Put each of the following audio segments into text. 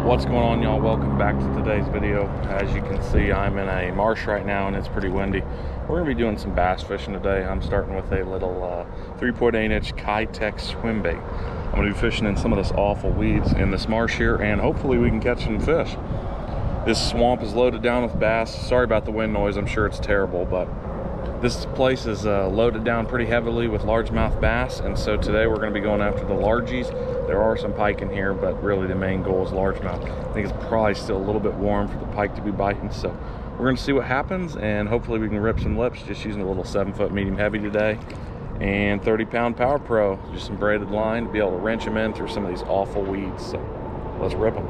What's going on, y'all? Welcome back to today's video. As you can see, I'm in a marsh right now and it's pretty windy. We're gonna be doing some bass fishing today. I'm starting with a little 3.8-inch Kayak swim bait. I'm gonna be fishing in some of this awful weeds in this marsh here, and hopefully we can catch some fish. This swamp is loaded down with bass. Sorry about the wind noise, I'm sure it's terrible, but this place is loaded down pretty heavily with largemouth bass, and so today we're going to be going after the largies. There are some pike in here, but really the main goal is largemouth. I think it's probably still a little bit warm for the pike to be biting, so we're going to see what happens, and hopefully we can rip some lips just using a little 7-foot medium heavy today and 30-pound Power Pro, just some braided line to be able to wrench them in through some of these awful weeds. So let's rip them.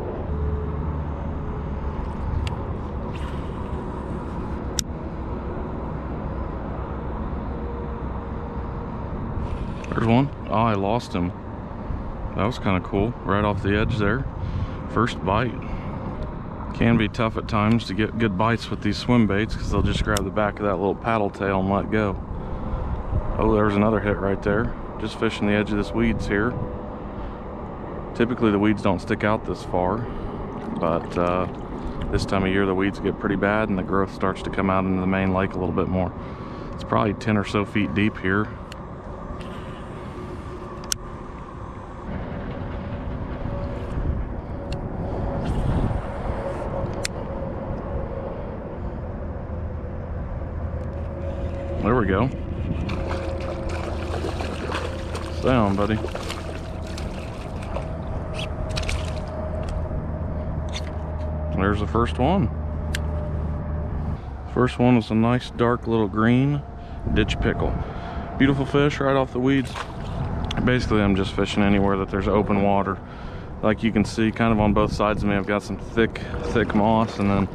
There's one. Oh, I lost him. That was kind of cool. Right off the edge there. First bite. Can be tough at times to get good bites with these swim baits because they'll just grab the back of that little paddle tail and let go. Oh, there's another hit right there. Just fishing the edge of this weeds here. Typically the weeds don't stick out this far, but this time of year the weeds get pretty bad and the growth starts to come out into the main lake a little bit more. It's probably 10 or so feet deep here. There we go. Stay on, buddy. There's the first one. First one was a nice dark little green ditch pickle. Beautiful fish right off the weeds. Basically, I'm just fishing anywhere that there's open water. Like you can see kind of on both sides of me, I've got some thick moss, and then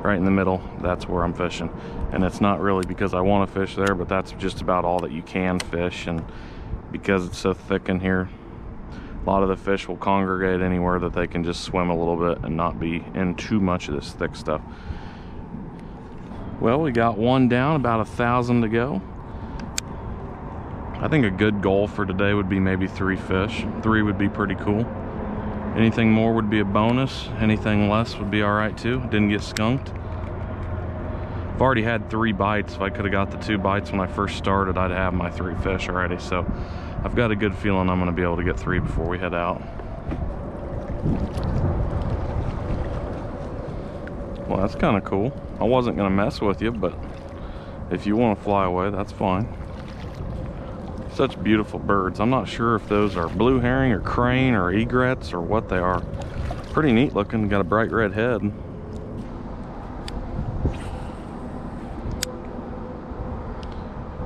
right in the middle, that's where I'm fishing. And it's not really because I want to fish there, but that's just about all that you can fish. And because it's so thick in here, a lot of the fish will congregate anywhere that they can just swim a little bit and not be in too much of this thick stuff. Well, we got one down, about 1,000 to go. I think a good goal for today would be maybe 3 fish. 3 would be pretty cool. Anything more would be a bonus. Anything less would be all right too. Didn't get skunked. I've already had 3 bites. If I could have got the 2 bites when I first started, I'd have my 3 fish already. So I've got a good feeling I'm going to be able to get 3 before we head out. Well, that's kind of cool. I wasn't going to mess with you, but if you want to fly away, that's fine. Such beautiful birds. I'm not sure if those are blue herring or crane or egrets or what they are. Pretty neat looking. Got a bright red head.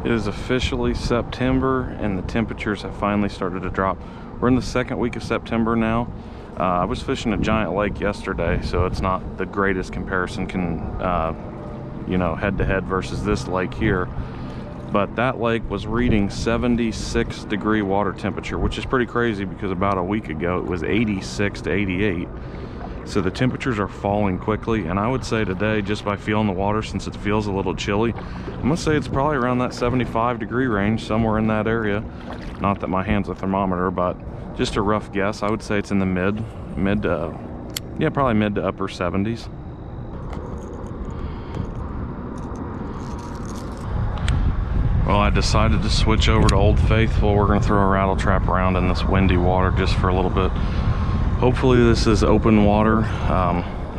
It is officially September and the temperatures have finally started to drop. We're in the 2nd week of September now. I was fishing a giant lake yesterday, so it's not the greatest comparison you know, head to head versus this lake here. But that lake was reading 76-degree water temperature, which is pretty crazy because about a week ago it was 86 to 88. So the temperatures are falling quickly, and I would say today, just by feeling the water, since it feels a little chilly, I'm gonna say it's probably around that 75-degree range, somewhere in that area. Not that my hand's a thermometer, but just a rough guess. I would say it's in the probably mid to upper 70s. Well, I decided to switch over to Old Faithful. We're gonna throw a rattle trap around in this windy water just for a little bit. Hopefully this is open water,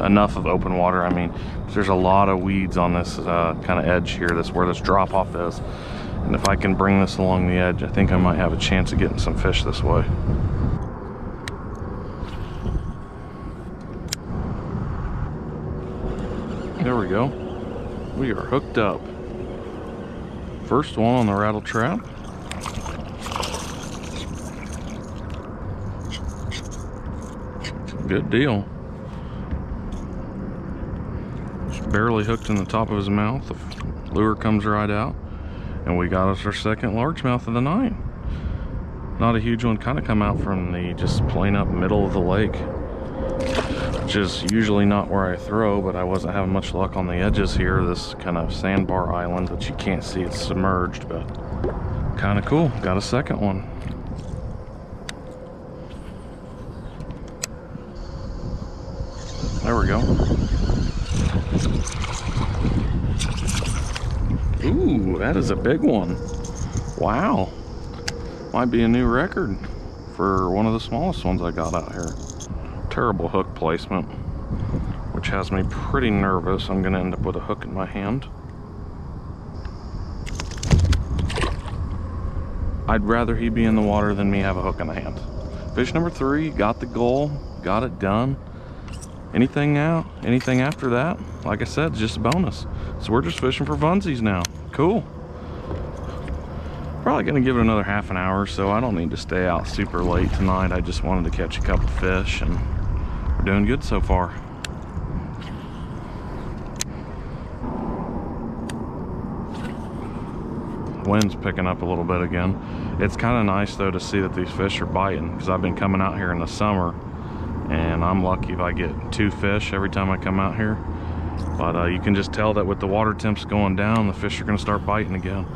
enough of open water. I mean, there's a lot of weeds on this kind of edge here. That's where this drop off is. And if I can bring this along the edge, I think I might have a chance of getting some fish this way. There we go. We are hooked up. First one on the rattle trap. Good deal. Just barely hooked in the top of his mouth. The lure comes right out. And we got us our 2nd largemouth of the night. Not a huge one, kind of come out from the just plain up middle of the lake. Which is usually not where I throw, but I wasn't having much luck on the edges here. This kind of sandbar island that you can't see, it's submerged, but kind of cool. Got a 2nd one. There we go. Ooh, that is a big one. Wow. Might be a new record for one of the smallest ones I got out here. Terrible hook placement, which has me pretty nervous. I'm gonna end up with a hook in my hand. I'd rather he be in the water than me have a hook in the hand. Fish number 3, got the goal, got it done. Anything now, anything after that, like I said, it's just a bonus. So we're just fishing for funsies now. Cool. Probably gonna give it another half an hour or so. I don't need to stay out super late tonight. I just wanted to catch a couple fish, and we're doing good so far. Wind's picking up a little bit again. It's kind of nice though to see that these fish are biting, because I've been coming out here in the summer and I'm lucky if I get 2 fish every time I come out here. But you can just tell that with the water temps going down, the fish are going to start biting again.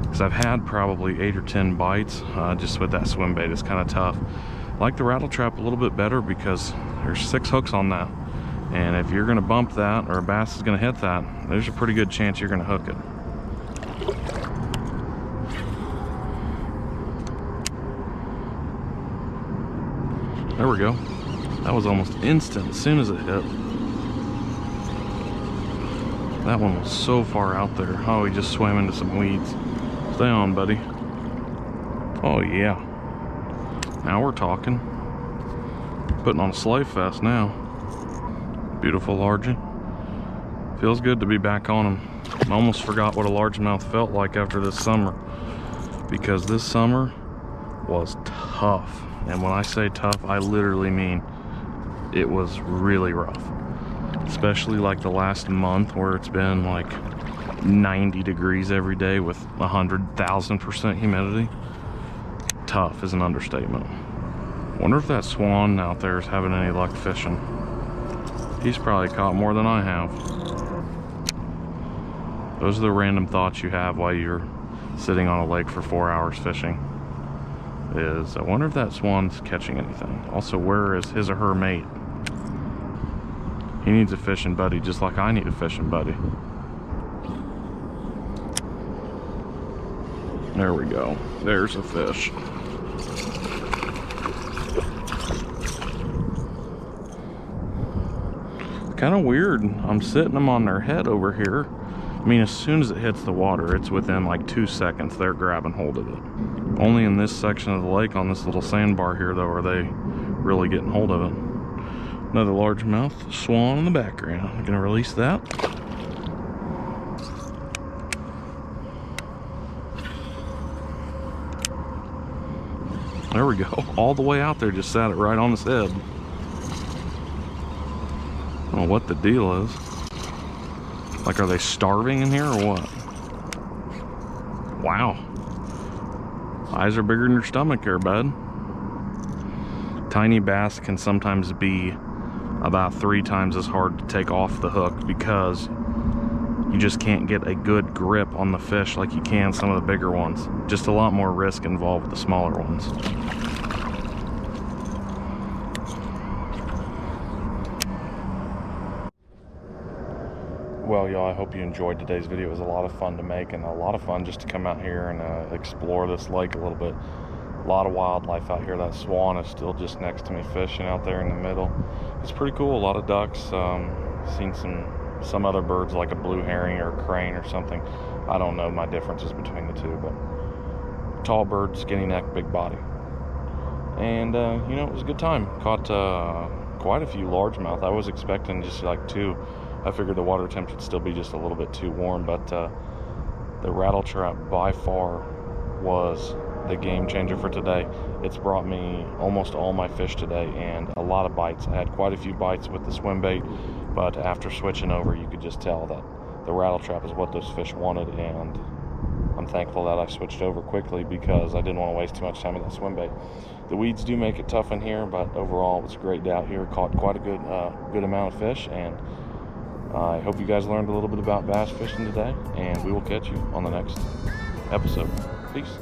Because I've had probably 8 or 10 bites just with that swim bait. It's kind of tough. I like the rattle trap a little bit better because there's 6 hooks on that, and if you're going to bump that or a bass is going to hit that, there's a pretty good chance you're going to hook it. There we go. That was almost instant as soon as it hit. That one was so far out there. Oh, he just swam into some weeds. Stay on, buddy. Oh yeah. Now we're talking. Putting on a slave fest now. Beautiful largie. Feels good to be back on him. I almost forgot what a largemouth felt like after this summer, because this summer was tough. And when I say tough, I literally mean it was really rough. Especially like the last month where it's been like 90 degrees every day with 100,000% humidity. Tough is an understatement. Wonder if that swan out there is having any luck fishing. He's probably caught more than I have. Those are the random thoughts you have while you're sitting on a lake for 4 hours fishing. I wonder if that swan's catching anything. Also, where is his or her mate? He needs a fishing buddy just like I need a fishing buddy. There we go. There's a fish. Kind of weird. I'm sitting them on their head over here. I mean, as soon as it hits the water, it's within like 2 seconds they're grabbing hold of it. Only in this section of the lake on this little sandbar here though are they really getting hold of it. Another largemouth swan in the background. I'm gonna release that. There we go. All the way out there, just sat it right on his head. I don't know what the deal is. Like, are they starving in here or what? Wow. Eyes are bigger than your stomach there, bud. Tiny bass can sometimes be about 3 times as hard to take off the hook because you just can't get a good grip on the fish like you can some of the bigger ones. Just a lot more risk involved with the smaller ones. Well, y'all, I hope you enjoyed today's video. It was a lot of fun to make and a lot of fun just to come out here and explore this lake a little bit. A lot of wildlife out here. That swan is still just next to me fishing out there in the middle. It's pretty cool. A lot of ducks. Seen some other birds like a blue herring or a crane or something. I don't know my differences between the two, but tall bird, skinny neck, big body. And you know, it was a good time. Caught quite a few largemouth. I was expecting just like 2. I figured the water temp would still be just a little bit too warm, but the rattle trap by far was the game changer for today. It's brought me almost all my fish today and a lot of bites. I had quite a few bites with the swim bait, but after switching over, you could just tell that the rattle trap is what those fish wanted, and I'm thankful that I switched over quickly because I didn't want to waste too much time with that swim bait. The weeds do make it tough in here, but overall it was a great day out here. Caught quite a good amount of fish, and I hope you guys learned a little bit about bass fishing today, and we will catch you on the next episode. Peace.